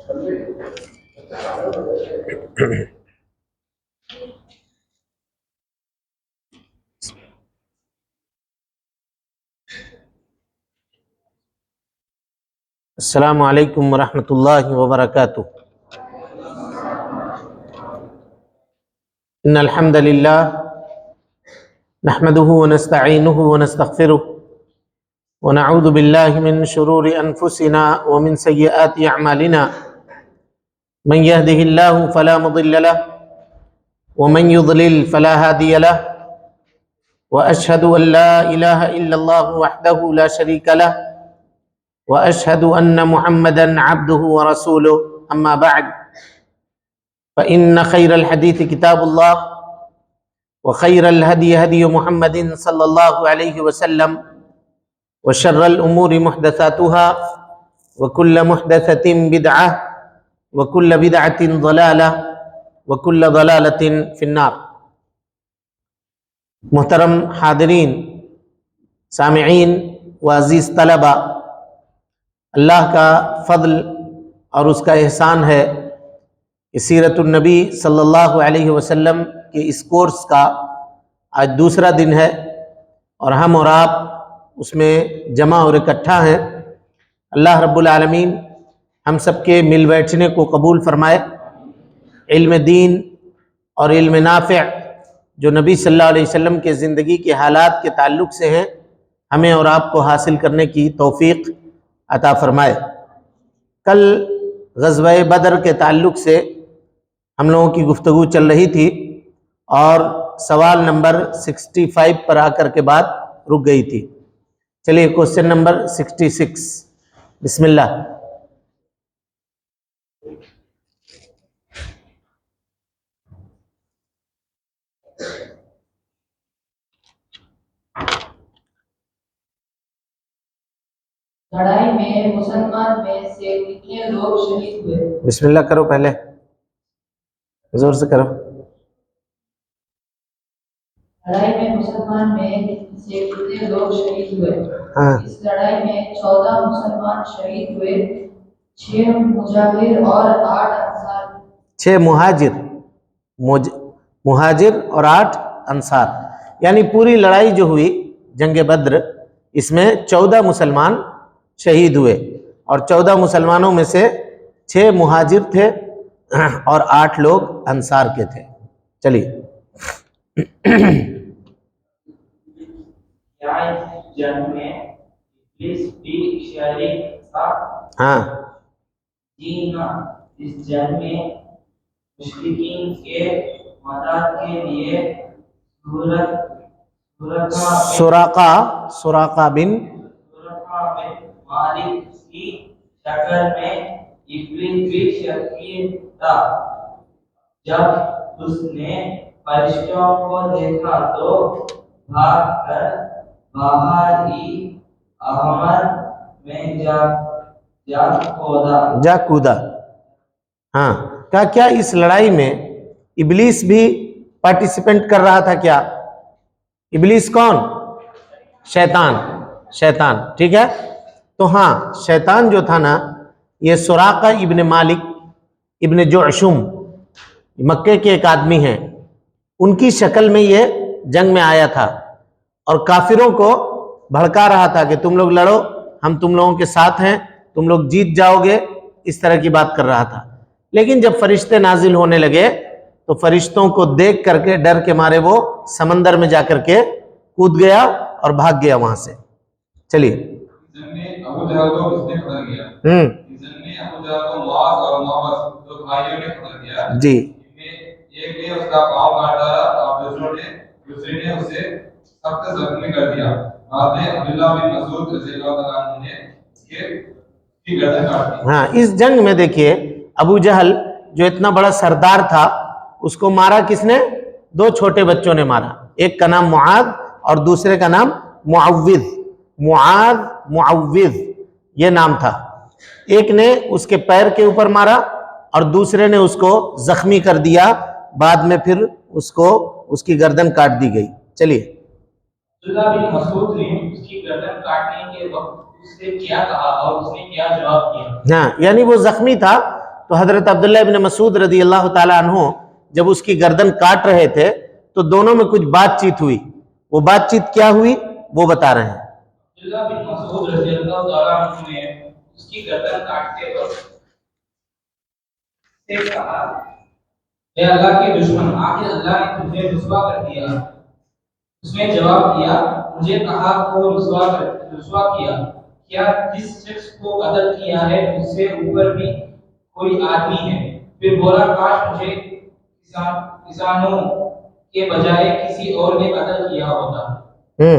السلام علیکم ورحمۃ اللہ وبرکاتہ۔ ان الحمد للہ نحمده ونستعینه ونستغفره ونعوذ باللہ من شرور انفسنا ومن سیئات اعمالنا من يهده اللہ فلا مضل له ومن يضلل فلا هادی له واشهد ان لا الہ الا اللہ وحدہ لا شریک له واشهد ان محمدا عبده ورسوله اما بعد فان خیر الحدیث کتاب اللہ وخیر الهدی هدی محمد صلی اللہ علیہ وسلم وشر الامور محدثاتها وكل محدثة بدعة وكل بدعة ضلالة وكل ضلالة في النار۔ محترم حاضرین، سامعین و عزیز طلبہ، اللہ کا فضل اور اس کا احسان ہے کہ سیرت النبی صلی اللہ علیہ وسلم کے اس کورس کا آج دوسرا دن ہے اور ہم اور آپ اس میں جمع اور اکٹھا ہیں۔ اللہ رب العالمین ہم سب کے مل بیٹھنے کو قبول فرمائے۔ علم دین اور علم نافع جو نبی صلی اللہ علیہ وسلم کے زندگی کے حالات کے تعلق سے ہیں، ہمیں اور آپ کو حاصل کرنے کی توفیق عطا فرمائے۔ کل غزوہ بدر کے تعلق سے ہم لوگوں کی گفتگو چل رہی تھی اور سوال نمبر 65 پر آ کر کے بات رک گئی تھی۔ چلیے کوسچن نمبر 66، بسم اللہ۔ لڑائی میں مسلمان میں سے کتنے لوگ شہید ہوئے؟ بسم اللہ کرو، پہلے زور سے کرو۔ لڑائی میں مسلمان میں سے کتنے لوگ شہید ہوئے؟ ہاں، اس لڑائی میں 14 مسلمان شہید ہوئے، 6 مجاہر اور 8 انصار۔ 6 مہاجر اور 8 انصار، یعنی پوری لڑائی جو ہوئی جنگ بدر، اس میں 14 مسلمان شہید ہوئے اور 14 مسلمانوں میں سے 6 مہاجر تھے اور 8 لوگ انصار کے تھے۔ چلیے جنگ میں ابلیس بھی شریک تھا؟ ہاں جی ہاں، اس جنگ میں مشرکین کے مدد کے لیے سراقہ بن مالک کی شکل میں ابلیس بھی شریک تھا۔ جب اس نے فرشتوں کو دیکھا تو بھاگ کر باہر ہی احمر میں جا کودا۔ ہاں، کیا اس لڑائی میں ابلیس بھی پارٹیسپینٹ کر رہا تھا؟ کیا ابلیس کون؟ شیطان، ٹھیک ہے۔ تو ہاں، شیطان جو تھا نا، یہ سراقہ ابن مالک ابن جعشم، مکے کے ایک آدمی ہیں، ان کی شکل میں یہ جنگ میں آیا تھا اور کافروں کو بھڑکا رہا تھا کہ تم لوگ لڑو، ہم تم لوگوں کے ساتھ ہیں، تم لوگ جیت جاؤ گے، اس طرح کی بات کر رہا تھا۔ لیکن جب فرشتے نازل ہونے لگے تو فرشتوں کو دیکھ کر کے ڈر کے مارے وہ سمندر میں جا کر کے کود گیا اور بھاگ گیا وہاں سے۔ چلیے ابو جہل کو اس نے قتل کیا۔ ابو جہل کو معاذ اور معاذ دو بھائیوں نے قتل کیا۔ جی، ایک نے اس کا پاؤں کاٹ ڈالا اور دوسرے نے اسے سخت زخمی کر دیا۔ بعد میں عبداللہ بن مسعود رضی اللہ تعالیٰ عنہ نے اس کی گردن کاٹ دی۔ ہاں، اس جنگ میں دیکھیے ابو جہل جو اتنا بڑا سردار تھا، اس کو مارا کس نے؟ 2 چھوٹے بچوں نے مارا، ایک کا نام معاذ اور دوسرے کا نام معوذ۔ معوذ یہ نام تھا۔ ایک نے اس کے پیر کے اوپر مارا اور دوسرے نے اس کو زخمی کر دیا، بعد میں پھر اس کی گردن کاٹ دی گئی۔ چلیے عبداللہ بن مسعود نے اس کی گردن کاٹنے کے وقت اس سے کیا کہا اور اس نے کیا جواب دیا؟ ہاں، یعنی وہ زخمی تھا تو حضرت عبداللہ ابن مسعود رضی اللہ تعالیٰ عنہ جب اس کی گردن کاٹ رہے تھے تو دونوں میں کچھ بات چیت ہوئی. وہ بات چیت کیا ہوئی وہ بتا رہے ہیں. عبداللہ بن مسعود رضی اللہ تعالیٰ عنہ نے اس کی گردن کاٹتے وقت سے کہا اے اللہ کے دشمن آخر اللہ نے تجھے رسوا کر دیا. اس نے جواب دیا مجھے کہا کو رسوا کیا کیا جس شخص کو قتل کیا ہے اس سے اوپر بھی کوئی آدمی ہے. پھر بولا کاش مجھے کسانوں کے بجائے کسی اور نے قتل کیا ہوتا.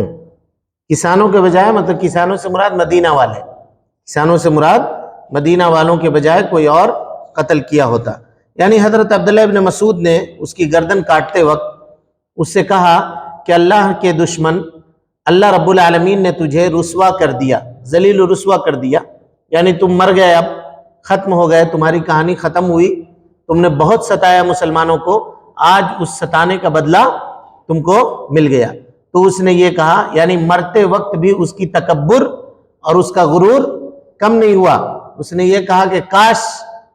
کسانوں کے بجائے مطلب کسانوں سے مراد مدینہ والے، کسانوں سے مراد مدینہ والوں کے بجائے کوئی اور قتل کیا ہوتا. یعنی حضرت عبداللہ ابن مسعود نے اس کی گردن کاٹتے وقت اس سے کہا کہ اللہ کے دشمن اللہ رب العالمین نے تجھے رسوا کر دیا، ذلیل و رسوا کر دیا، یعنی تم مر گئے، اب ختم ہو گئے، تمہاری کہانی ختم ہوئی، تم نے بہت ستایا مسلمانوں کو، آج اس ستانے کا بدلہ تم کو مل گیا. تو اس نے یہ کہا، یعنی مرتے وقت بھی اس کی تکبر اور اس کا غرور کم نہیں ہوا. اس نے یہ کہا کہ کاش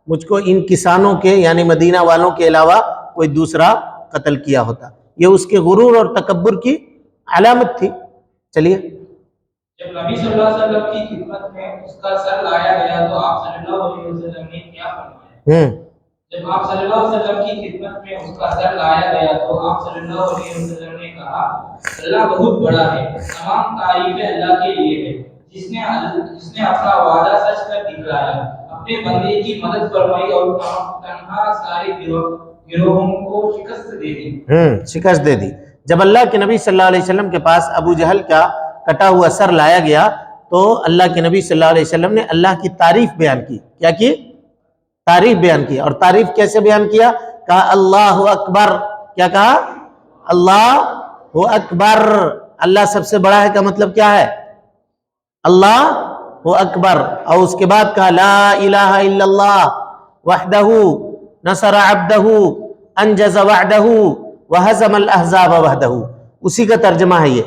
مجھ کو ان کسانوں کے یعنی مدینہ والوں کے علاوہ کوئی دوسرا قتل کیا ہوتا. یہ اس کے غرور اور تکبر کی علامت تھی. چلیے. جب نبی صلی اللہ علیہ وسلم کی خدمت میں اس کا سر لایا گیا تو آپ صلی اللہ علیہ وسلم نے کیا فرمایا؟ جب آپ صلی اللہ علیہ وسلم کی خدمت میں اس کا سر لایا گیا تو آپ صلی اللہ علیہ وسلم نے کہا اللہ بہت بڑا ہے، تمام تعریفیں اللہ کے لیے ہے جس نے اپنا وعدہ سچ کر دکھلایا، اپنے بندے کی مدد فرمائی اور تنہا سارے گروہوں کو شکست دے دی. شکست دے دی. جب اللہ کے نبی صلی اللہ علیہ وسلم کے پاس ابو جہل کا کٹا ہوا سر لایا گیا تو اللہ کے نبی صلی اللہ علیہ وسلم نے اللہ کی تعریف بیان کی. کیا کی؟ تعریف بیان کی. اور تعریف کیسے بیان کیا؟ کہا اللہ اکبر. کیا کہا؟ اللہ اکبر. اللہ سب سے بڑا ہے کا مطلب کیا ہے؟ اللہ اکبر. اور اس کے بعد کہا لا الہ الا اللہ وحدہ نصر عبدہ انجز وعدہ وہزم الاحزاب وحدہ. اسی کا ترجمہ ہے یہ.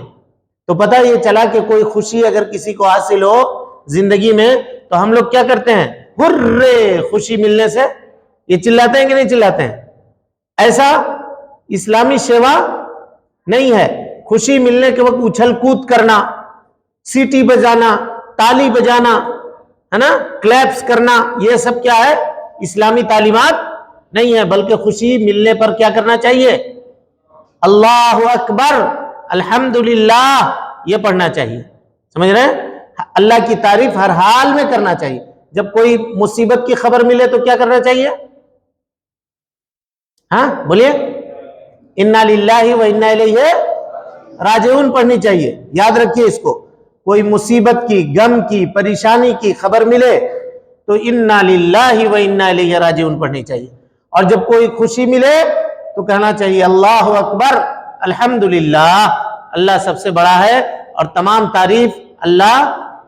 تو پتہ یہ چلا کہ کوئی خوشی اگر کسی کو حاصل ہو زندگی میں تو ہم لوگ کیا کرتے ہیں؟ ہرے، خوشی ملنے سے یہ چلاتے ہیں کہ نہیں چلاتے ہیں؟ ایسا اسلامی شیوا نہیں ہے. خوشی ملنے کے وقت اچھل کود کرنا، سیٹی بجانا، تالی بجانا، ہے نا، کلیپس کرنا، یہ سب کیا ہے؟ اسلامی تعلیمات نہیں ہے. بلکہ خوشی ملنے پر کیا کرنا چاہیے؟ اللہ اکبر الحمدللہ یہ پڑھنا چاہیے. سمجھ رہے ہیں؟ اللہ کی تعریف ہر حال میں کرنا چاہیے. جب کوئی مصیبت کی خبر ملے تو کیا کرنا چاہیے؟ ہاں بولیے. انا للہ و انا الیہ راجعون پڑھنی چاہیے. یاد رکھیے اس کو. کوئی مصیبت کی، غم کی، پریشانی کی خبر ملے تو انا للہ و انا الیہ راجعون پڑھنی چاہیے. اور جب کوئی خوشی ملے تو کہنا چاہیے اللہ اکبر الحمدللہ، اللہ سب سے بڑا ہے اور تمام تعریف اللہ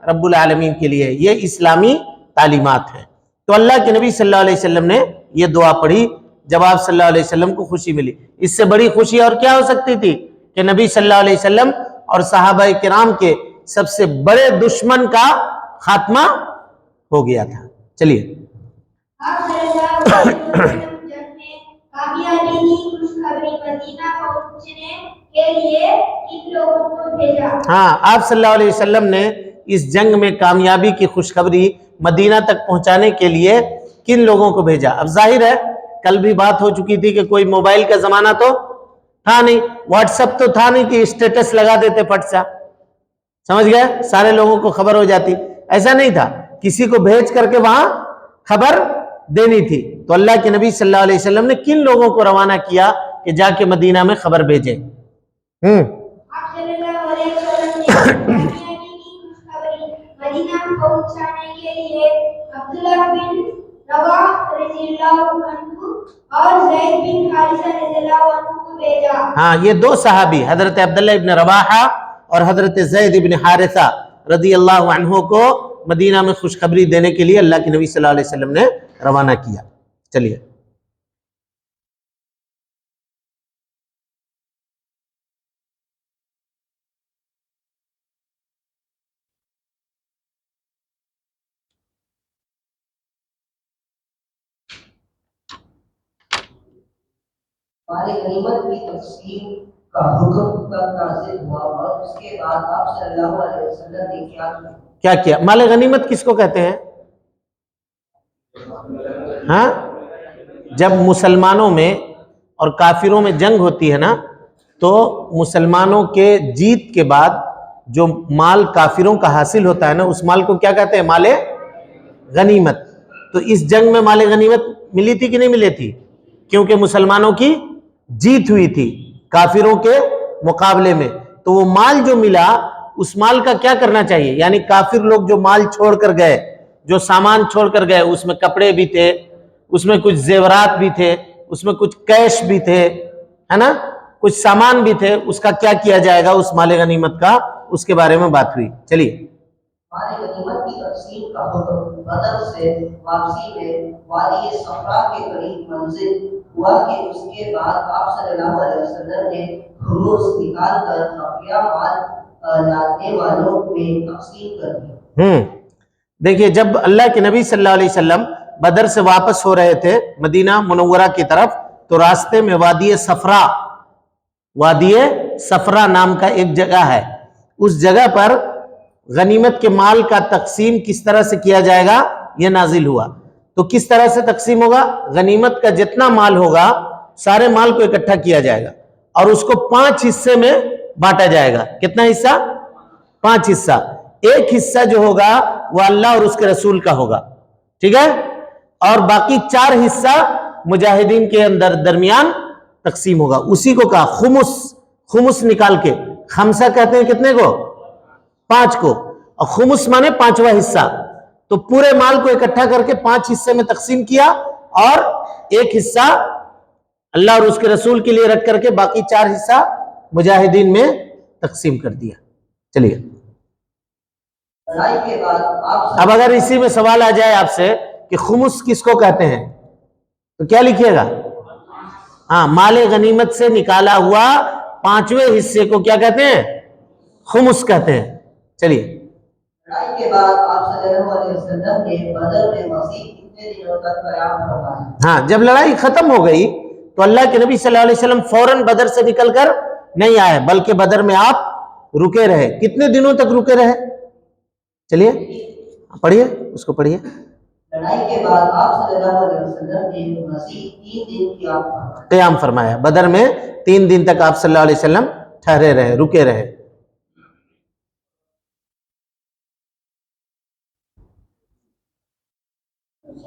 رب العالمین کے لیے. یہ اسلامی تعلیمات ہیں. تو اللہ کے نبی صلی اللہ علیہ وسلم نے یہ دعا پڑھی جب آپ صلی اللہ علیہ وسلم کو خوشی ملی. اس سے بڑی خوشی اور کیا ہو سکتی تھی کہ نبی صلی اللہ علیہ وسلم اور صحابہ کرام کے سب سے بڑے دشمن کا خاتمہ ہو گیا تھا. چلیے. آپ صلی اللہ علیہ وسلم جب نے کامیابی کی خوشخبری مدینہ پہنچنے کے لیے کن لوگوں کو بھیجا؟ ہاں، آپ صلی اللہ علیہ وسلم نے اس جنگ میں کامیابی کی خوشخبری مدینہ تک پہنچانے کے لیے کن لوگوں کو بھیجا؟ اب ظاہر ہے کل بھی بات ہو چکی تھی کہ کوئی موبائل کا زمانہ تو تھا نہیں، واٹس ایپ تو تھا نہیں کہ اسٹیٹس لگا دیتے پھٹ سا، سمجھ گئے، سارے لوگوں کو خبر ہو جاتی. ایسا نہیں تھا. کسی کو بھیج کر کے وہاں خبر دینی تھی. تو اللہ کے نبی صلی اللہ علیہ وسلم نے کن لوگوں کو روانہ کیا کہ جا کے مدینہ میں خبر بھیجیں؟ آپ صلی اللہ علیہ وسلم نے کامیابی کی خوشخبری مدینہ پہنچانے کے لیے عبداللہ بن رواح رضی اللہ عنہ اور زید بن حارثہ رضی اللہ عنہ کو بھیجا. ہاں، یہ دو صحابی حضرت عبداللہ ابن رواحہ اور حضرت زید ابن حارثہ رضی اللہ عنہ کو مدینہ میں خوشخبری دینے کے لیے اللہ کے نبی صلی اللہ علیہ وسلم نے روانہ کیا. چلیے. مال غنیمت کی تقسیم کا حکم کب نازل ہوا اور اس کے بعد آپ صلی اللہ علیہ وسلم نے کیا کیا مال غنیمت کس کو کہتے ہیں؟ ہاں، جب مسلمانوں میں اور کافروں میں جنگ ہوتی ہے نا، تو مسلمانوں کے جیت کے بعد جو مال کافروں کا حاصل ہوتا ہے نا، اس مال کو کیا کہتے ہیں؟ مال غنیمت۔ تو اس جنگ میں مال غنیمت ملی تھی کہ نہیں ملی تھی؟ کیونکہ مسلمانوں کی جیت ہوئی تھی کافروں کے مقابلے میں، تو وہ مال جو ملا اس مال کا کیا کرنا چاہیے؟ یعنی کافر لوگ جو مال چھوڑ کر گئے، جو سامان چھوڑ کر گئے، اس میں کپڑے بھی تھے، اس میں کچھ زیورات بھی تھے، اس میں کچھ کیش بھی تھے، ہے نا، کچھ سامان بھی تھے، اس کا کیا کیا جائے گا اس مال غنیمت کا، اس کے بارے میں بات ہوئی۔ چلیے، مال غنیمت کی تقسیم کا حکم بدر سے واپسی میں وادی صفرا کے قریب منزل ہوا کہ اس کے بعد آپ صلی اللہ علیہ وسلم نے خمس نکال کر خفیہ مال لانے والوں میں تقسیم کر دیا۔ دیکھیے، جب اللہ کے نبی صلی اللہ علیہ وسلم بدر سے واپس ہو رہے تھے مدینہ منورہ کی طرف، تو راستے میں وادی صفرا نام کا ایک جگہ ہے، اس جگہ پر غنیمت کے مال کا تقسیم کس طرح سے کیا جائے گا یہ نازل ہوا۔ تو کس طرح سے تقسیم ہوگا؟ غنیمت کا جتنا مال ہوگا سارے مال کو اکٹھا کیا جائے گا اور اس کو 5 حصے میں بانٹا جائے گا۔ کتنا حصہ؟ 5 حصہ۔ ایک حصہ جو ہوگا وہ اللہ اور اس کے رسول کا ہوگا، ٹھیک ہے، اور باقی 4 حصہ مجاہدین کے درمیان تقسیم ہوگا۔ اسی کو کہا خمس نکال کے، خمسہ کہتے ہیں کتنے کو؟ 5 کو، اور خمس مانے 5واں حصہ۔ تو پورے مال کو اکٹھا کر کے 5 حصے میں تقسیم کیا اور ایک حصہ اللہ اور اس کے رسول کے لیے رکھ کر کے باقی 4 حصہ مجاہدین میں تقسیم کر دیا۔ چلیے، لڑائی کے بعد آپ اب اگر اسی میں سوال آ جائے آپ سے کہ خمس کس کو کہتے ہیں تو کیا لکھیے گا؟ ہاں، مال غنیمت سے نکالا ہوا 5ویں حصے کو کیا کہتے ہیں؟ خمس کہتے ہیں۔ چلیے، لڑائی کے بعد آپ صلی اللہ علیہ وسلم نے بدر میں مزید کتنے دنوں تک قیام فرمایا؟ ہاں، جب لڑائی ختم ہو گئی تو اللہ کے نبی صلی اللہ علیہ وسلم فوراً بدر سے نکل کر نہیں آئے، بلکہ بدر میں آپ رکے رہے۔ کتنے دنوں تک رکے رہے؟ چلیے پڑھیے، اس کو پڑھیے۔ لڑائی کے بعد آپ صلی اللہ علیہ وسلم نے مزید 3 دن قیام فرمایا۔ بدر میں 3 دن تک آپ صلی اللہ علیہ وسلم ٹھہرے رہے، رکے رہے۔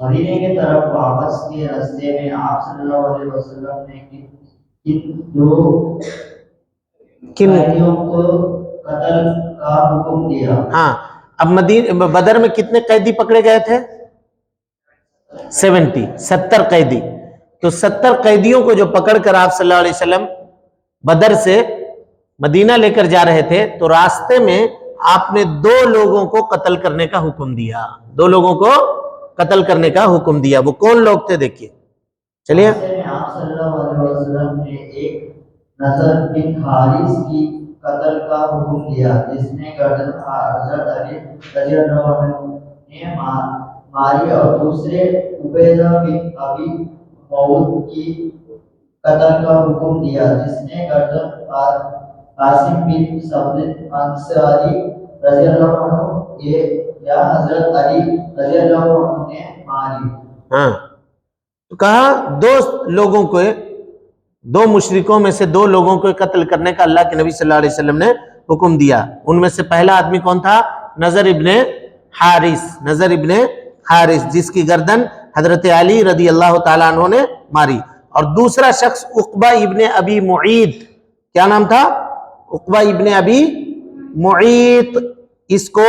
مدینے کی طرف واپس کے راستے میں آپ صلی اللہ علیہ وسلم نے کن قیدیوں کو قتل کا حکم دیا؟ ہاں، اب بدر میں کتنے قیدی پکڑے گئے تھے؟ 70 قیدی۔ تو 70 قیدیوں کو جو پکڑ کر آپ صلی اللہ علیہ وسلم بدر سے مدینہ لے کر جا رہے تھے، تو راستے میں آپ نے 2 لوگوں کو قتل کرنے کا حکم دیا۔ 2 لوگوں کو قتل کرنے کا حکم دیا۔ وہ کون لوگ تھے دیکھیے، چلیے۔ آپ صلی اللہ علیہ وسلم نے ایک نضر بن حارث کی قتل کا حکم دیا، جس نے گردن حضرت علی رضی اللہ عنہ نے ماری، اور دوسرے عبیدہ بن ابی معوذ کی قتل کا حکم دیا، جس نے گردن قاسم بن ثابت انصاری رضی اللہ عنہ یا حضرت علی رضی اللہ عنہ نے ماری۔ ہاں، تو کہا 2 لوگوں کو، 2 مشرکوں میں سے 2 لوگوں کو قتل کرنے کا اللہ کے نبی صلی اللہ علیہ وسلم نے حکم دیا۔ ان میں سے پہلا آدمی کون تھا؟ نضر ابن حارث، جس کی گردن حضرت علی رضی اللہ تعالیٰ عنہ نے ماری، اور دوسرا شخص عقبہ ابن ابی معیط، کیا نام تھا؟ عقبہ ابن ابی معیط، اس کو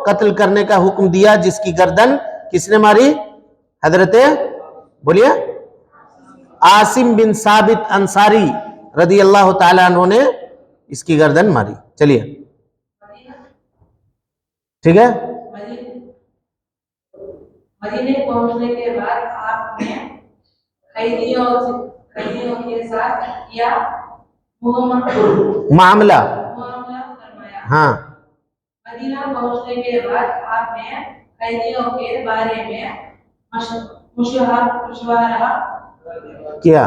قتل کرنے کا حکم دیا، جس کی گردن کس نے ماری؟ حضرت بولیے عاصم بن ثابت انصاری رضی اللہ تعالیٰ عنہ نے اس کی گردن ماری۔ چلیے، ٹھیک ہے۔ مدینے پہنچنے کے بعد آپ نے قیدیوں کے ساتھ کیا معاملہ فرمایا۔ ہاں، مدینہ پہنچنے کے بعد آپ نے قیدیوں کے بارے میں مشورہ کیا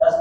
10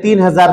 3000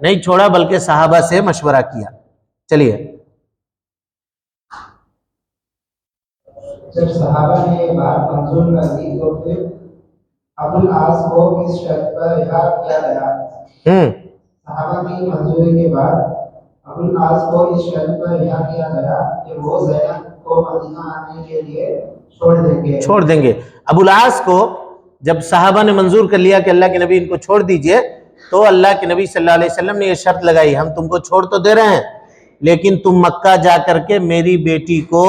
نہیں چھوڑا بلکہ صحابہ سے مشورہ کیا. چلیے. جب صحابہ نے یہ بات منظور کر دی تو پھر ابو العاص کو کس شرط پر رہا کیا گیا؟ صحابہ کی منظوری کے بعد ابو العاص کو اس شرط پر رہا کیا گیا کہ وہ زینب کو مدینہ آنے کے لیے چھوڑ دیں گے. ابو العاص کو جب صحابہ نے منظور کر لیا کہ اللہ کے نبی ان کو چھوڑ دیجئے تو اللہ کے نبی صلی اللہ علیہ وسلم نے یہ شرط لگائی, ہم تم کو چھوڑ تو دے رہے ہیں لیکن تم مکہ جا کر کے میری بیٹی کو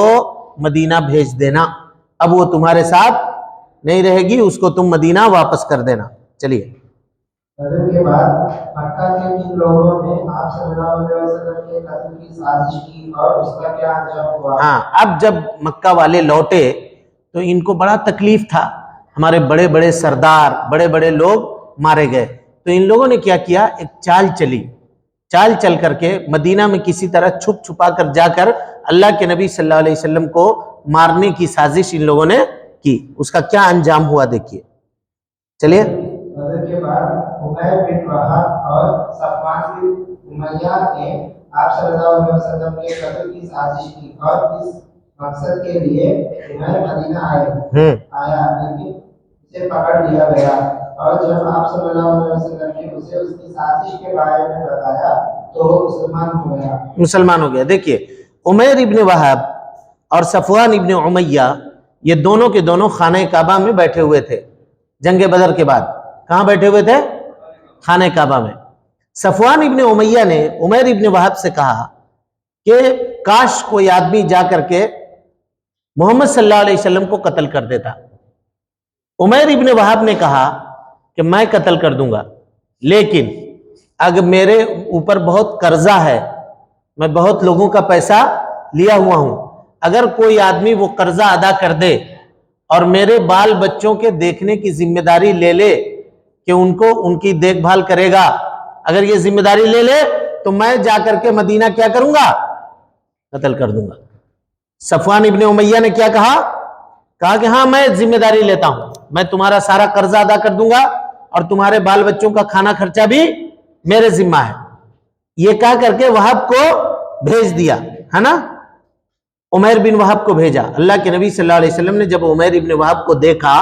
مدینہ بھیج دینا, اب وہ تمہارے ساتھ نہیں رہے گی, اس کو تم مدینہ واپس کر دینا. چلیے. بدر کے بعد مکہ کے جن لوگوں نے آپ صلی اللہ علیہ وسلم کے قتل کی سازش کی اور اس کا کیا انجام ہوا؟ ہاں, اب جب مکہ والے لوٹے تو ان کو بڑا تکلیف تھا, ہمارے بڑے بڑے سردار بڑے بڑے لوگ مارے گئے, تو ان لوگوں نے کیا کیا, ایک چال چل کر کے مدینہ میں کسی طرح چھپ چھپا کر جا کر اللہ کے نبی صلی اللہ علیہ وسلم کو مارنے کی سازش ان لوگوں نے کی. اس کا کیا انجام ہوا دیکھیے. چلیے. بدر کے بعد عمیر بن وہب اور صفوان بن امیہ نے آپ صلی اللہ علیہ وسلم کے قتل کی سازش کی اور اس مقصد کے لیے عمیر مدینہ آیا لیکن اسے پکڑ لیا گیا, اور جب آپ صلی اللہ علیہ وسلم نے اسے اس کی سازش کے بارے میں بتایا تو وہ مسلمان ہو گیا. دیکھیے, عمیر ابن وہب اور صفوان ابن امیہ یہ دونوں کے دونوں خانہ کعبہ میں بیٹھے ہوئے تھے جنگ بدر کے بعد. کہاں بیٹھے ہوئے تھے؟ خانہ کعبہ میں. صفوان ابن امیہ نے عمیر ابن وہب سے کہا کہ کاش کوئی آدمی جا کر کے محمد صلی اللہ علیہ وسلم کو قتل کر دیتا. عمیر ابن وہب نے کہا کہ میں قتل کر دوں گا, لیکن اگر میرے اوپر بہت قرضہ ہے, میں بہت لوگوں کا پیسہ لیا ہوا ہوں, اگر کوئی آدمی وہ قرضہ ادا کر دے اور میرے بال بچوں کے دیکھنے کی ذمہ داری لے لے کہ ان کی دیکھ بھال کرے گا, اگر یہ ذمہ داری لے لے تو میں جا کر کے مدینہ کیا کروں گا, قتل کر دوں گا. صفوان ابن امیہ نے کیا کہا کہ ہاں میں ذمہ داری لیتا ہوں, میں تمہارا سارا قرضہ ادا کر دوں گا اور تمہارے بال بچوں کا کھانا خرچہ بھی میرے ذمہ ہے. یہ کہا کر کے وہب کو بھیج دیا ہے نا, عمیر بن وہب کو بھیجا. اللہ کے نبی صلی اللہ علیہ وسلم نے جب عمیر ابن وہب کو دیکھا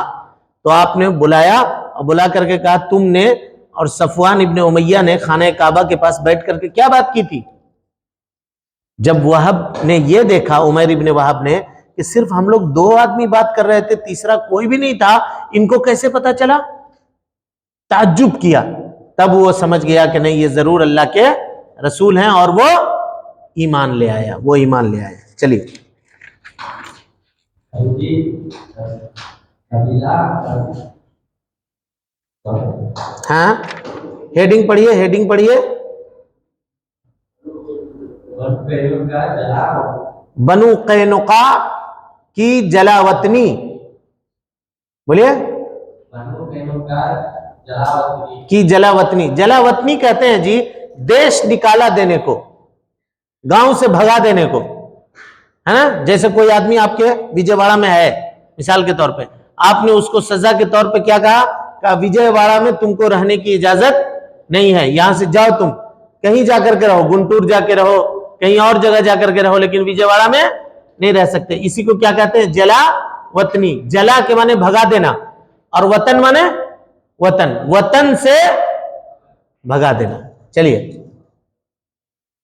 تو آپ نے بلایا اور بلا کر کے کہا تم نے اور صفوان ابن امیہ نے خانہ کعبہ کے پاس بیٹھ کر کے کیا بات کی تھی؟ جب وہب نے یہ دیکھا, عمیر ابن وہب نے, کہ صرف ہم لوگ 2 آدمی بات کر رہے تھے, تیسرا کوئی بھی نہیں تھا, ان کو کیسے پتا چلا؟ تعجب کیا. تب وہ سمجھ گیا کہ نہیں, یہ ضرور اللہ کے رسول ہیں, اور وہ ایمان لے آیا. چلیے. ہاں, ہیڈنگ پڑھیے. بنو قینقاع کی جلاوطنی, بولیے. کی جلاوطنی کہتے ہیں جی دیش نکالا دینے کو, گاؤں سے بھگا دینے کو, ہے نا. جیسے کوئی آدمی آپ کے وجے واڑہ میں ہے, مثال کے طور پہ آپ نے اس کو سزا کے طور پہ کیا کہا کہ وجے واڑہ میں تم کو رہنے کی اجازت نہیں ہے, یہاں سے جاؤ, تم کہیں جا کر کے رہو, گنٹور جا کے رہو, کہیں اور جگہ جا کر کے رہو, لیکن وجے واڑہ میں نہیں رہ سکتے. اسی کو کیا کہتے ہیں؟ جلا وطنی. جلا کے معنی بھگا دینا, اور وطن معنی وطن سے بھگا دینا. چلیے.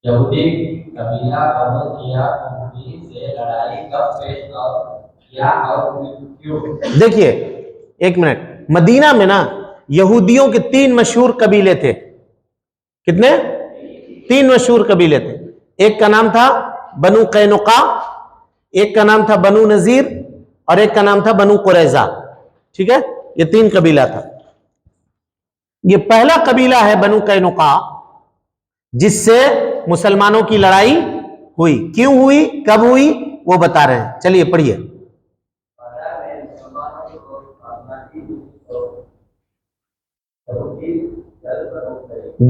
یہودی قبیلہ بنو قینقاع سے لڑائی کب پیش کیا اور کیوں؟ دیکھیے ایک منٹ, مدینہ میں نا یہودیوں کے 3 مشہور قبیلے تھے. کتنے؟ 3 مشہور قبیلے تھے. ایک کا نام تھا بنو قینقاع, ایک کا نام تھا بنو نذیر, اور ایک کا نام تھا بنو قریظہ. ٹھیک ہے, یہ 3 قبیلہ تھا. یہ پہلا قبیلہ ہے بنو قینقاع, جس سے مسلمانوں کی لڑائی ہوئی. کیوں ہوئی, کب ہوئی, وہ بتا رہے ہیں. چلیے پڑھیے.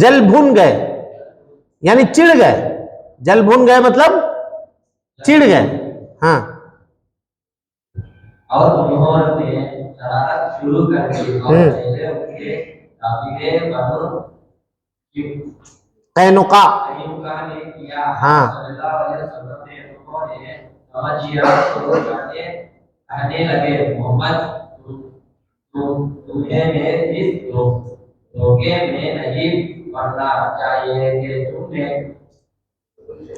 جل بھن گئے یعنی چڑ گئے. جل بھن گئے مطلب چڑ گئے. ہاں. اور انہوں نے شرارت شروع کر دی اور پہلے ان کے قبیلے بنو قینقا قینقاع نے کیا ہاں صلی اللہ علیہ وسلم نے انہوں نے سمجھیا تو کہنے لگے محمد تمہیں اس دھوکے میں نہیں پڑنا چاہیے کہ تم نے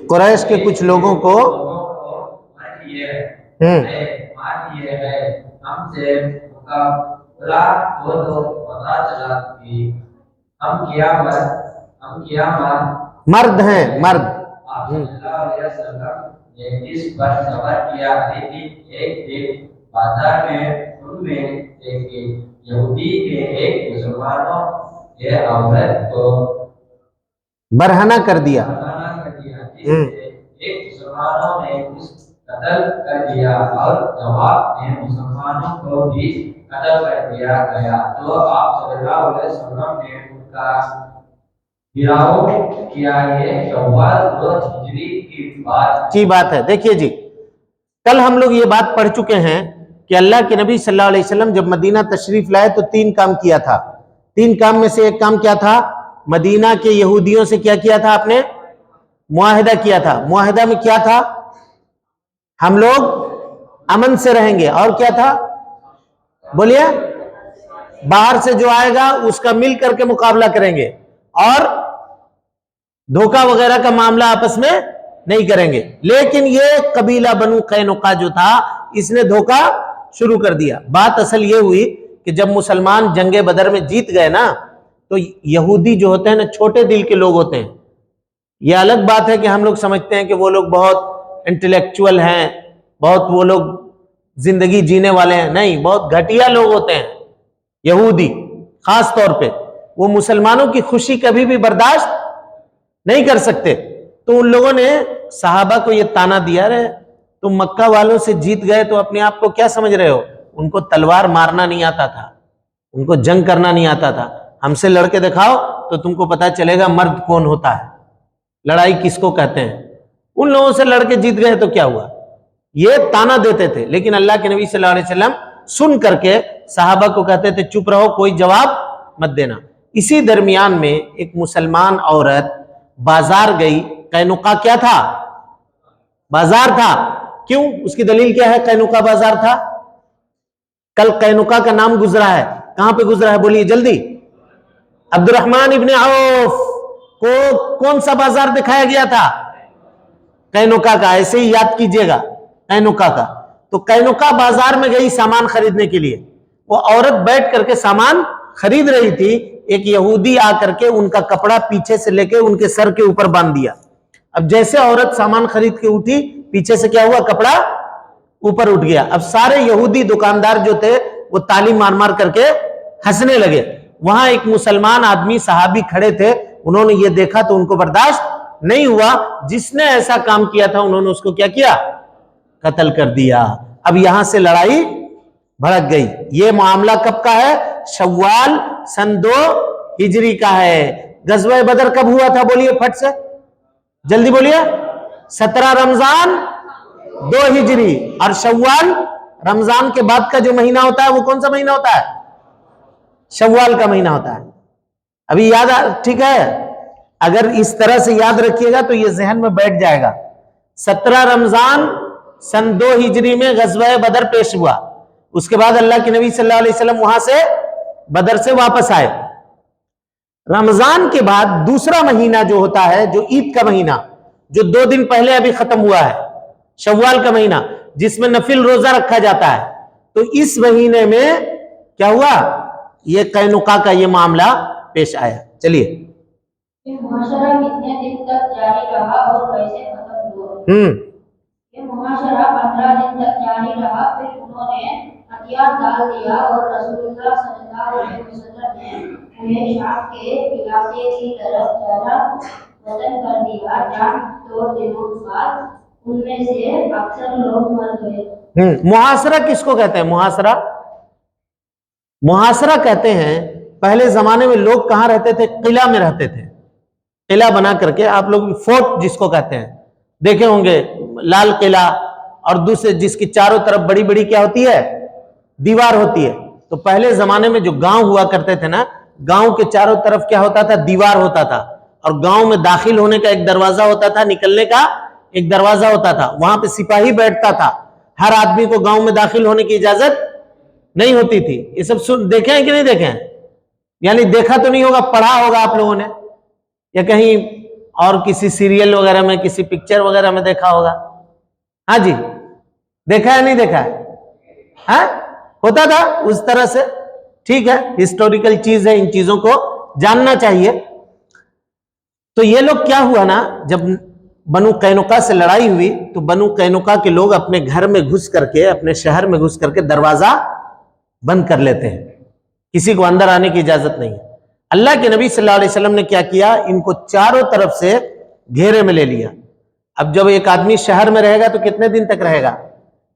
قریش کے کچھ لوگوں کو مار دیے ہے ہم سے مقابلہ ہو تو پتہ چلا کہ ہم کیا مرد ہیں مرد آپ صلی اللہ علیہ وسلم نے اس پر صبر کیا لیکن ایک دن بازار میں ان میں ایک یہودی کے ایک مسلمانوں کے عورت کو برہنہ کر دیا جس سے ایک مسلمانوں نے اس قتل کر دیا اور جواب میں مسلمانوں کو بھی قتل کر دیا گیا تو آپ صلی اللہ علیہ وسلم نے ان کا گراؤ کیا یہ شوال روز ہجری کی بات ہے. دیکھیے جی کل ہم لوگ یہ بات پڑھ چکے ہیں کہ اللہ کے نبی صلی اللہ علیہ وسلم جب مدینہ تشریف لائے تو 3 کام کیا تھا. 3 کام میں سے ایک کام کیا تھا؟ مدینہ کے یہودیوں سے کیا کیا تھا؟ آپ نے معاہدہ کیا تھا. معاہدہ میں کیا تھا؟ ہم لوگ امن سے رہیں گے. اور کیا تھا بولیے؟ باہر سے جو آئے گا اس کا مل کر کے مقابلہ کریں گے اور دھوکہ وغیرہ کا معاملہ آپس میں نہیں کریں گے. لیکن یہ قبیلہ بنو قینقاع جو تھا اس نے دھوکہ شروع کر دیا. بات اصل یہ ہوئی کہ جب مسلمان جنگ بدر میں جیت گئے نا تو یہودی جو ہوتے ہیں نا چھوٹے دل کے لوگ ہوتے ہیں. یہ الگ بات ہے کہ ہم لوگ سمجھتے ہیں کہ وہ لوگ بہت انٹلیکچول ہیں, بہت وہ لوگ زندگی جینے والے ہیں. نہیں, بہت گھٹیا لوگ ہوتے ہیں یہودی. خاص طور پہ وہ مسلمانوں کی خوشی کبھی بھی برداشت نہیں کر سکتے. تو ان لوگوں نے صحابہ کو یہ تانا دیا رہے تم مکہ والوں سے جیت گئے تو اپنے آپ کو کیا سمجھ رہے ہو؟ ان کو تلوار مارنا نہیں آتا تھا, ان کو جنگ کرنا نہیں آتا تھا. ہم سے لڑ کے دکھاؤ تو تم کو پتا چلے گا مرد کون ہوتا ہے, لڑائی کس کو کہتے ہیں. ان لوگوں سے لڑ کے جیت گئے تو کیا ہوا؟ یہ تانا دیتے تھے. لیکن اللہ کے نبی صلی اللہ علیہ وسلم سن کر کے صحابہ کو کہتے تھے چپ رہو, کوئی جواب مت دینا. اسی درمیان میں ایک مسلمان عورت بازار گئی. قینقاع کیا تھا؟ بازار تھا. کیوں؟ اس کی دلیل کیا ہے قینقاع بازار تھا؟ کل قینقاع کا نام گزرا ہے. کہاں پہ گزرا ہے بولیے جلدی؟ عبد الرحمن ابن عوف کو کون سا بازار دکھایا گیا تھا؟ قینقاع کا. ایسے ہی یاد کیجئے گا قینقاع کا. تو قینقاع بازار میں گئی سامان خریدنے کے لیے. وہ عورت بیٹھ کر کے سامان خرید رہی تھی. ایک یہودی آ کر کے ان کا کپڑا پیچھے سے لے کے ان کے سر کے اوپر باندھ دیا. اب جیسے عورت سامان خرید کے اٹھی پیچھے سے کیا ہوا؟ کپڑا اوپر اٹھ گیا. اب سارے یہودی دکاندار جو تھے وہ تالی مار مار کر کے ہنسنے لگے. وہاں ایک مسلمان آدمی صحابی کھڑے تھے, انہوں نے یہ دیکھا تو ان کو برداشت نہیں ہوا. جس نے ایسا کام کیا تھا انہوں نے اس کو کیا کیا؟ قتل کر دیا. اب یہاں سے لڑائی بھڑک گئی. یہ معاملہ کب کا ہے؟ شوال سن 2 ہجری کا ہے. غزوہ بدر کب ہوا تھا بولیے پھٹ سے جلدی بولیے؟ 17 رمضان 2 ہجری. اور شوال رمضان کے بعد کا جو مہینہ ہوتا ہے وہ کون سا مہینہ ہوتا ہے؟ شوال کا مہینہ ہوتا ہے. ابھی یاد ٹھیک ہے؟ اگر اس طرح سے یاد رکھیے گا تو یہ ذہن میں بیٹھ جائے گا. 17 رمضان سن 2 ہجری میں غزوہ بدر پیش ہوا. اس کے بعد اللہ کے نبی صلی اللہ علیہ وسلم وہاں سے بدر سے واپس آئے. رمضان کے بعد دوسرا مہینہ جو ہوتا ہے, جو عید کا مہینہ, جو 2 دن پہلے ابھی ختم ہوا ہے, شوال کا مہینہ جس میں نفل روزہ رکھا جاتا ہے, تو اس مہینے میں کیا ہوا؟ یہ قینقاع کا یہ معاملہ پیش آیا. چلیے یہ معاشرہ کتنے دن تک جاری رہا اور کیسے ختم ہوا؟ یہ معاشرہ 15 دن تک جاری رہا. پھر انہوں نے ہتھیار ڈال دیا اور رسول اللہ صلی اللہ علیہ وسلم نے انہیں شام کے علاقے کی طرف جانا وطن کر دیا. جان تو دنوں بعد ان میں سے اکثر لوگ مر گئے. محاصرہ کس کو کہتے ہیں؟ محاصرہ کہتے ہیں پہلے زمانے میں لوگ کہاں رہتے تھے؟ قلعہ میں رہتے تھے. قلعہ بنا کر کے, آپ لوگ فورٹ جس کو کہتے ہیں دیکھے ہوں گے, لال قلعہ, اور دوسرے جس کی چاروں طرف بڑی بڑی کیا ہوتی ہے؟ دیوار ہوتی ہے. تو پہلے زمانے میں جو گاؤں ہوا کرتے تھے نا, گاؤں کے چاروں طرف کیا ہوتا تھا؟ دیوار ہوتا تھا. اور گاؤں میں داخل ہونے کا ایک دروازہ ہوتا تھا, نکلنے کا ایک دروازہ ہوتا تھا, وہاں پہ سپاہی بیٹھتا تھا. ہر آدمی کو گاؤں میں داخل ہونے کی اجازت نہیں ہوتی تھی. یہ سب دیکھیں ہیں کہ نہیں دیکھیں ہیں؟ یعنی دیکھا تو نہیں ہوگا, پڑھا ہوگا آپ لوگوں نے, یا کہیں اور کسی سیریل وغیرہ میں, کسی پکچر وغیرہ میں دیکھا ہوگا. ہاں جی, دیکھا ہے نہیں دیکھا ہے؟ ہاں, ہوتا تھا اس طرح سے. ٹھیک ہے, ہسٹوریکل چیز ہے, ان چیزوں کو جاننا چاہیے. تو یہ لوگ کیا ہوا نا, جب بنو قینقاع سے لڑائی ہوئی تو بنو قینقاع کے لوگ اپنے گھر میں گھس کر کے, اپنے شہر میں گھس کر کے دروازہ بند کر لیتے ہیں, کسی کو اندر آنے کی اجازت نہیں ہے. اللہ کے نبی صلی اللہ علیہ وسلم نے کیا کیا, ان کو چاروں طرف سے گھیرے میں لے لیا. اب جب ایک آدمی شہر میں رہے گا تو کتنے دن تک رہے گا؟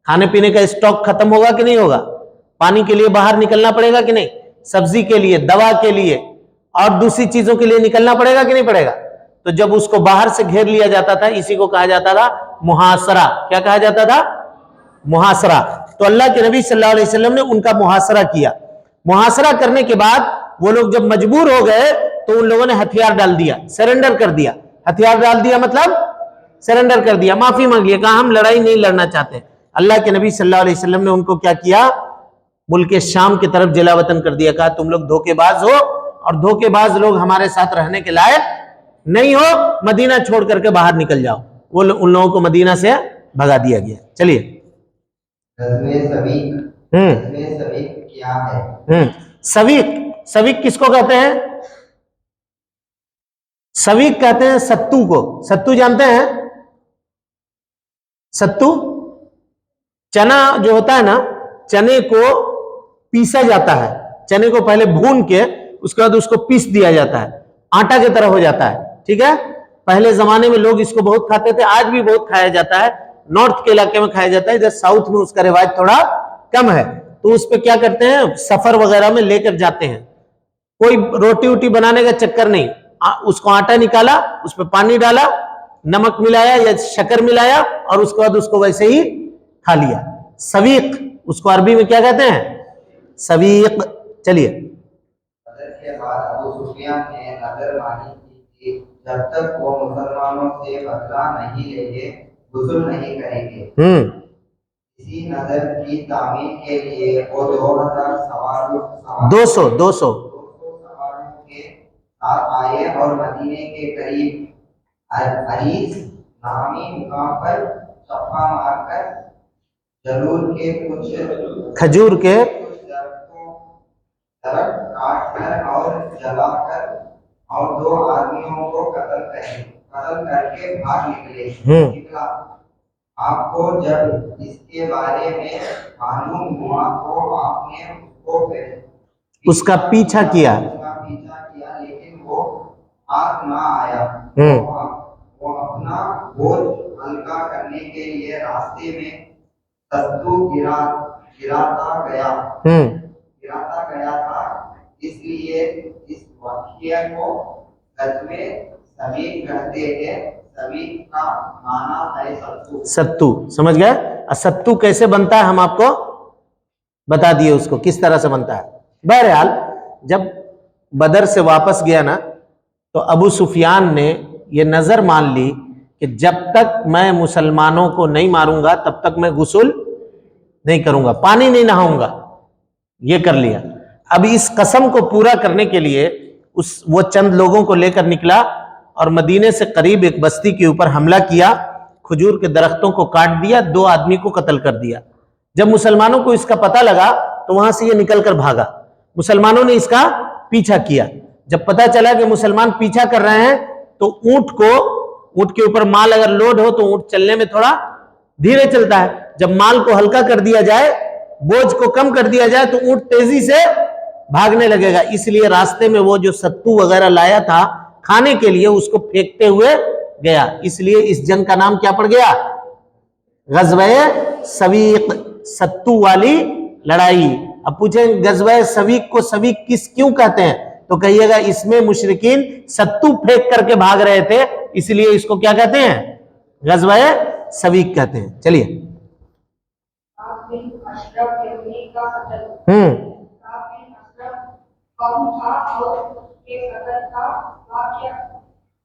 کھانے پینے کا اسٹاک ختم ہوگا کہ نہیں ہوگا؟ پانی کے لیے باہر نکلنا پڑے گا کہ نہیں؟ سبزی کے لیے, دوا کے لیے اور دوسری چیزوں کے لیے نکلنا پڑے گا کہ نہیں پڑے گا؟ تو جب اس کو باہر سے گھیر لیا جاتا تھا, اسی کو کہا جاتا تھا محاصرہ. کیا کہا جاتا تھا؟ محاصرہ. تو اللہ کے نبی صلی اللہ علیہ وسلم نے ان کا محاصرہ کیا. محاصرہ کرنے کے بعد وہ لوگ جب مجبور ہو گئے تو ان لوگوں نے ہتھیار ڈال دیا, سرنڈر کر دیا. ہتھیار ڈال دیا مطلب سرنڈر کر دیا, معافی مانگ لیا, کہا ہم لڑائی نہیں لڑنا چاہتے. اللہ کے نبی صلی اللہ علیہ وسلم نے ان کو کیا کیا, ملک شام کی طرف جلا وطن کر دیا. کہا تم لوگ دھوکے باز ہو اور دھوکے باز لوگ ہمارے ساتھ رہنے کے لائق نہیں ہو, مدینہ چھوڑ کر کے باہر نکل جاؤ. وہ ان لوگوں کو مدینہ سے بھگا دیا گیا. چلیے, سویق کیا ہے؟ سویق, سویق کس کو کہتے ہیں؟ سویق کہتے ہیں ستو کو. ستو جانتے ہیں؟ ستو چنا جو ہوتا ہے نا, چنے کو پیسا جاتا ہے. چنے کو پہلے بھون کے اس کے بعد اس کو پیس دیا جاتا ہے, آٹا کی طرح ہو جاتا ہے. ٹھیک ہے, پہلے زمانے میں لوگ اس کو بہت کھاتے تھے, آج بھی بہت کھایا جاتا ہے. نارتھ کے علاقے میں کھایا جاتا ہے, ادھر ساؤتھ میں اس کا رواج تھوڑا کم ہے. تو اس پہ کیا کرتے ہیں, سفر وغیرہ میں لے کر جاتے ہیں. کوئی روٹی ووٹی بنانے کا چکر نہیں, اس کو آٹا نکالا, اس پہ پانی ڈالا, نمک ملایا یا شکر ملایا اور اس کے بعد اس کو ویسے ہی کھا لیا. سویق, اس کو عربی میں کیا کہتے ہیں؟ سویق. چلیے, بدر کے بعد ابو سفیان نے نظر مانی کی کہ جب تک وہ مسلمانوں سے بدلہ نہیں لیں گے غسل نہیں کریں گے. اسی نظر کی تعمیل کے لیے وہ 2000 سواروں کے ساتھ آئے اور مدینے کے قریب عریس نامی مقام پر چپا مار کر جلول کے کچھ کھجور کے درخت کاٹ کر اور جلا کر اور 2 آدمیوں کو قتل کر کے بھاگ نکلا. آپ کو جب اس کے بارے میں معلوم ہوا تو آپ نے اس کا پیچھا کیا, لیکن وہ ہاتھ نہ آیا. وہ اپنا بوجھ ہلکا کرنے کے لیے راستے میں ستو گراتا گیا تھا. اس لیے اس واقعے کو غزوہ سویق کہتے ہیں. سویق کا معنی ہے ستو. ستو, سمجھ گئے؟ ستو کیسے بنتا ہے ہم آپ کو بتا دیے, اس کو کس طرح سے بنتا ہے. بہرحال جب بدر سے واپس گیا نا تو ابو سفیان نے یہ نظر مان لی کہ جب تک میں مسلمانوں کو نہیں ماروں گا تب تک میں غسل نہیں کروں گا, پانی نہیں نہاؤں گا. یہ کر لیا. اب اس قسم کو پورا کرنے کے لیے وہ چند لوگوں کو لے کر نکلا اور مدینے سے قریب ایک بستی کے اوپر حملہ کیا, کھجور کے درختوں کو کاٹ دیا, 2 آدمی کو قتل کر دیا. جب مسلمانوں کو اس کا پتہ لگا تو وہاں سے یہ نکل کر بھاگا. مسلمانوں نے اس کا پیچھا کیا. جب پتہ چلا کہ مسلمان پیچھا کر رہے ہیں تو اونٹ کے اوپر مال اگر لوڈ ہو تو اونٹ چلنے میں تھوڑا دھیرے چلتا ہے. جب مال کو ہلکا کر دیا جائے, بوجھ کو کم کر دیا جائے تو اونٹ تیزی سے بھاگنے لگے گا. اس لیے راستے میں وہ جو ستو وغیرہ لایا تھا کھانے کے لیے اس کو پھینکتے ہوئے گیا. اس لیے اس جنگ کا نام کیا پڑ گیا؟ غزوہ سویق, ستو والی لڑائی. اب پوچھیں غزوہ سویق کو سویق کیوں کہتے ہیں تو کہیے گا اس میں مشرکین ستو پھینک کر کے بھاگ رہے تھے, اس لیے اس کو کیا کہتے ہیں؟ غزوہ سویق کہتے ہیں. چلیے,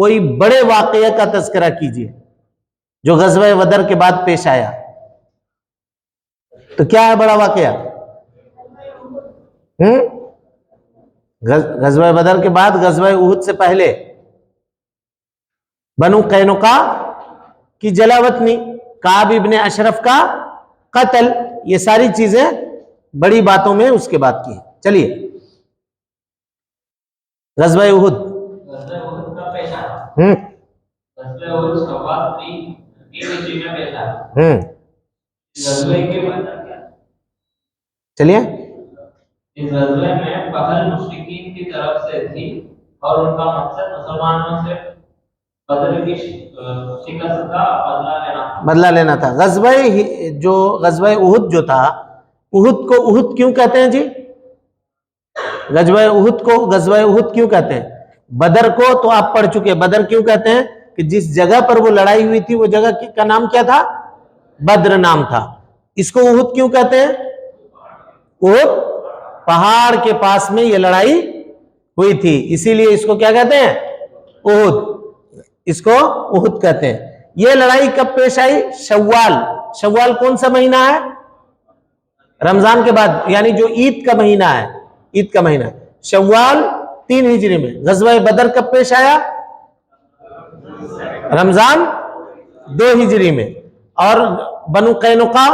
کوئی بڑے واقعے کا تذکرہ کیجیے جو غزوہ بدر کے بعد پیش آیا. تو کیا ہے بڑا واقعہ؟ غزوہ بدر کے بعد غزوہ احد سے پہلے بنو قینقاع کی جلاوطنی، کعب ابن اشرف کا قتل، یہ ساری چیزیں بڑی باتوں میں اس کے بعد کی ہیں. چلیے غزوہ احد. غزوہ احد کا پیش آیا. غزوہ احد شوال 3 ہجری میں پیش آیا. غزوے کے بعد چلیے اس غزوے میں پہل مشرکین کی طرف سے تھی اور ان کا مقصد مسلمانوں سے بدر کی شکست کا بدلہ لینا تھا. غزوہ احد جو تھا، احد کو احد کیوں کہتے ہیں جی؟ غزوہ احد کو غزوہ احد کیوں کہتے ہیں؟ بدر کو تو آپ پڑھ چکے. بدر کیوں کہتے ہیں؟ کہ جس جگہ پر وہ لڑائی ہوئی تھی وہ جگہ کا نام کیا تھا؟ بدر نام تھا. اس کو احد کیوں کہتے ہیں؟ احد پہاڑ کے پاس میں یہ لڑائی ہوئی تھی، اسی لیے اس کو کیا کہتے ہیں؟ احد. اس کو احد کہتے ہیں. یہ لڑائی کب پیش آئی؟ شوال. شوال کون سا مہینہ ہے؟ رمضان کے بعد، یعنی جو عید کا مہینہ ہے. عید کا مہینہ شوال 3 ہجری میں. غزوہ بدر کب پیش آیا؟ رمضان 2 ہجری میں. اور بنو قینقاع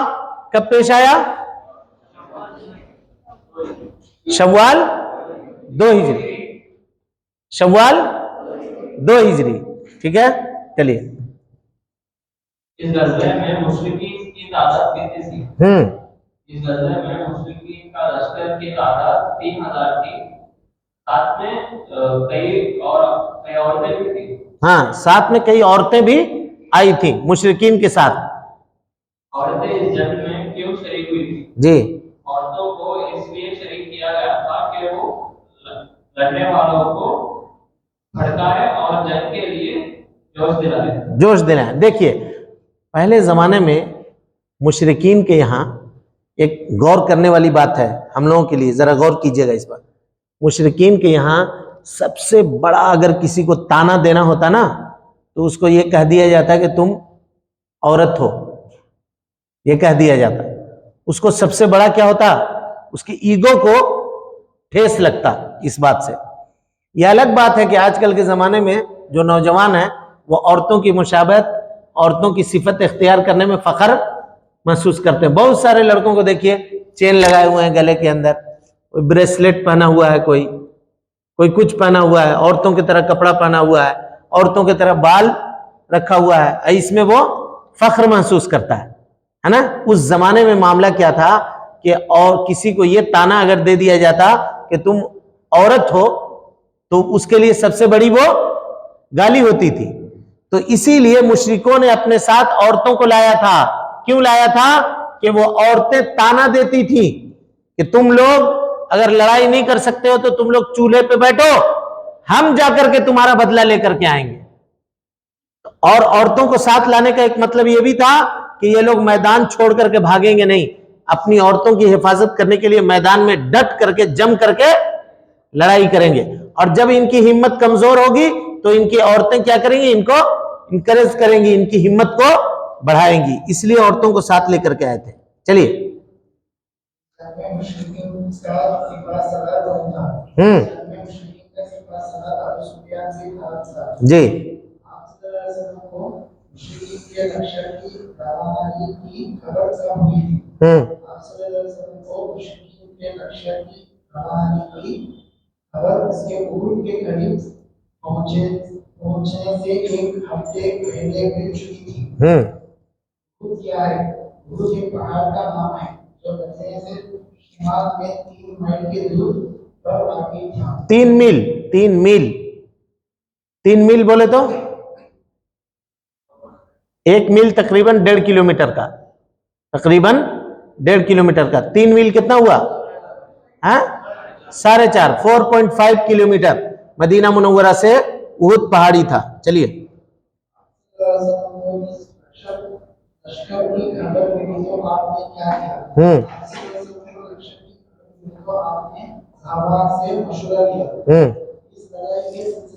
کب پیش آیا؟ شوال 2 ہجری. شوال 2 ہجری. ٹھیک ہے، چلیے. اس غزوے میں مشرکین کی تعداد کتنی تھی؟ اس غزوے میں مشرکین کا لشکر کی تعداد 3000 تھی. ساتھ میں کئی عورتیں بھی تھیں. ہاں، ساتھ میں کئی عورتیں بھی آئی تھیں مشرکین کے ساتھ. عورتیں اس جنگ میں کیوں شریک ہوئی تھی؟ جی، عورتوں کو اس لیے شریک کیا گیا تھا کہ وہ لڑنے والوں کو بھڑکائے اور جنگ کے لیے جوش دلائیں. دیکھیے پہلے زمانے میں مشرکین کے یہاں ایک غور کرنے والی بات ہے ہم لوگوں کے لیے، ذرا غور کیجئے گا اس پر. مشرکین کے یہاں سب سے بڑا اگر کسی کو تانا دینا ہوتا نا تو اس کو یہ کہہ دیا جاتا ہے کہ تم عورت ہو، یہ کہہ دیا جاتا. اس کو سب سے بڑا کیا ہوتا؟ اس کی ایگو کو ٹھیس لگتا اس بات سے. یہ الگ بات ہے کہ آج کل کے زمانے میں جو نوجوان ہیں وہ عورتوں کی مشابہت، عورتوں کی صفت اختیار کرنے میں فخر محسوس کرتے ہیں. بہت سارے لڑکوں کو دیکھیے چین لگائے ہوئے ہیں گلے کے اندر، کوئی بریسلیٹ پہنا ہوا ہے، کوئی کچھ پہنا ہوا ہے، عورتوں کی طرح کپڑا پہنا ہوا ہے، عورتوں کی طرح بال رکھا ہوا ہے. اس میں وہ فخر محسوس کرتا ہے نا. اس زمانے میں معاملہ کیا تھا کہ اور کسی کو یہ تانا اگر دے دیا جاتا کہ تم عورت ہو تو اس کے لیے سب سے بڑی وہ گالی ہوتی تھی. تو اسی لیے مشرکوں نے اپنے ساتھ عورتوں کو لایا تھا. کیوں لایا تھا؟ کہ وہ عورتیں تانا دیتی تھی کہ تم لوگ اگر لڑائی نہیں کر سکتے ہو تو تم لوگ چولہے پہ بیٹھو، ہم جا کر کے تمہارا بدلہ لے کر کے آئیں گے. اور عورتوں کو ساتھ لانے کا ایک مطلب یہ بھی تھا کہ یہ لوگ میدان چھوڑ کر کے بھاگیں گے نہیں، اپنی عورتوں کی حفاظت کرنے کے لیے میدان میں ڈٹ کر کے جم کر کے لڑائی کریں گے. اور جب ان کی ہمت کمزور ہوگی تو ان کی عورتیں کیا کریں گی؟ ان کو انکریج کریں گی، ان کی ہمت کو بڑھائیں گی. اس لیے عورتوں کو ساتھ لے کر کے آئے تھے. چلیے جی خبر اس کے عروج کے قریب پہنچنے سے ایک ہفتے پہلے مل چکی تھی. عروج کیا ہے؟ عروج ایک پہاڑ کا نام ہے جو مدینے سے شمال میں 3 میل کے دور پر واقع تھا. 3 میل 3 میل بولے تو 1 میل تقریباً 1.5 کلومیٹر کا، تقریباً 1.5 کلومیٹر کا. 3 میل کتنا ہوا؟ 4.5 کلومیٹر مدینہ منورہ سے احد پہاڑی تھا. چلیے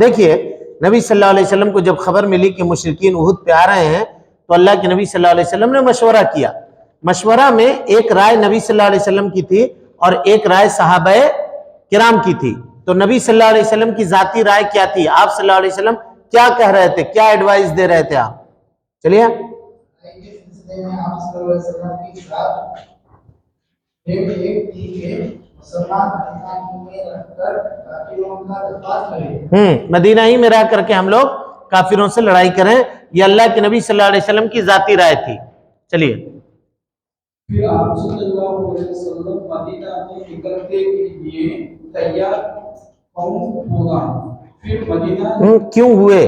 دیکھیے نبی صلی اللہ علیہ وسلم کو جب خبر ملی کہ مشرکین احد پہ آ رہے ہیں تو اللہ کے نبی صلی اللہ علیہ وسلم نے مشورہ کیا. مشورہ میں ایک رائے نبی صلی اللہ علیہ وسلم کی تھی اور ایک رائے صحابہ کرام کی تھی. تو نبی صلی اللہ علیہ وسلم کی ذاتی رائے کیا تھی؟ آپ صلی اللہ علیہ وسلم کیا کہہ رہے تھے، کیا ایڈوائز دے رہے تھے آپ؟ چلیے. کے سلسلے میں آپ صلی اللہ علیہ وسلم کی ذات ایک تھی کہ مسلمان مدینہ میں رہ کر کافروں کا دفاع کرے مدینہ ہی میں رہ کر کے ہم لوگ کافروں سے لڑائی کریں. یہ اللہ کے نبی صلی اللہ علیہ وسلم کی ذاتی رائے تھی. چلیے. پھر آپ صلی اللہ علیہ وسلم مدینہ میں نکلنے کے لیے تیار ہوگا. پھر مدینہ کیوں ہوئے؟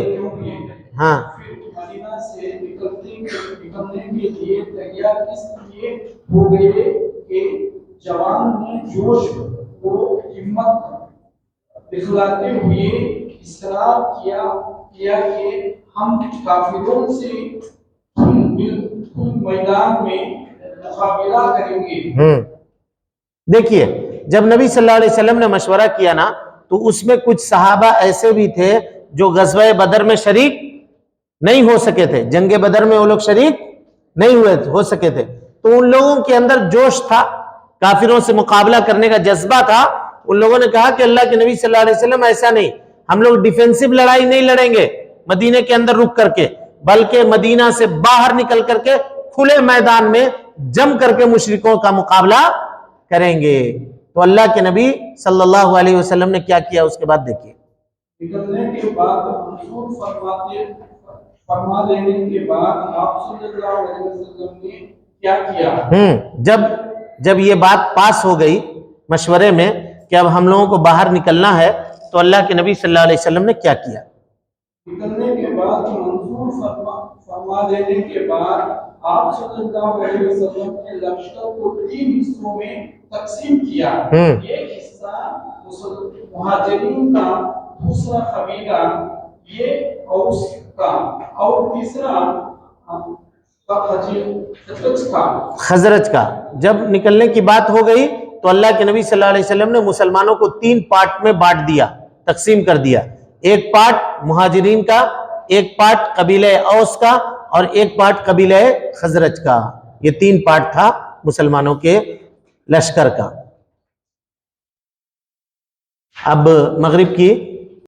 ہاں پھر مدینہ سے نکلنے کے لیے تیار اس لیے ہو گئے کہ جوان نے جوش و ہمت دکھلاتے ہوئے اصرار کیا کہ ہم کافروں سے میدان میں مقابلہ کریں گے. دیکھیے جب نبی صلی اللہ علیہ وسلم نے مشورہ کیا نا تو اس میں کچھ صحابہ ایسے بھی تھے جو غزوہ بدر میں شریک نہیں ہو سکے تھے. جنگ بدر میں وہ لوگ شریک نہیں ہو سکے تھے. تو ان لوگوں کے اندر جوش تھا، کافروں سے مقابلہ کرنے کا جذبہ تھا. ان لوگوں نے کہا کہ اللہ کے نبی صلی اللہ علیہ وسلم ایسا نہیں، ہم لوگ ڈیفینسو لڑائی نہیں لڑیں گے مدینے کے اندر رک کر کے، بلکہ مدینہ سے باہر نکل کر کے کھلے میدان میں جم کر کے مشرکوں کا مقابلہ کریں گے. تو اللہ کے نبی صلی اللہ علیہ وسلم نے کیا کیا اس کے بعد دیکھیے. نکلنے کے بعد منظور فرما دینے کے بعد آپ صلی اللہ علیہ وسلم نے کیا کیا؟ جب یہ بات پاس ہو گئی مشورے میں کہ اب ہم لوگوں کو باہر نکلنا ہے تو اللہ کے نبی صلی اللہ علیہ وسلم نے کیا کیا؟ نکلنے کے بعد منظور فرما دینے کے بعد آپ صلی اللہ علیہ وسلم نے لشکر کو 3 حصوں میں تقسیم کیا. ایک حصہ مہاجرین کا، دوسرا قبیلہ یہ اوس کا اور تیسرا خزرج کا. جب نکلنے کی بات ہو گئی تو اللہ کے نبی صلی اللہ علیہ وسلم نے مسلمانوں کو 3 پارٹ میں بانٹ دیا، تقسیم کر دیا. ایک پارٹ مہاجرین کا، ایک پارٹ قبیلہ اوس کا اور ایک پارٹ قبیلہ خزرج کا. یہ 3 پارٹ تھا مسلمانوں کے لشکر کا. اب مغرب کی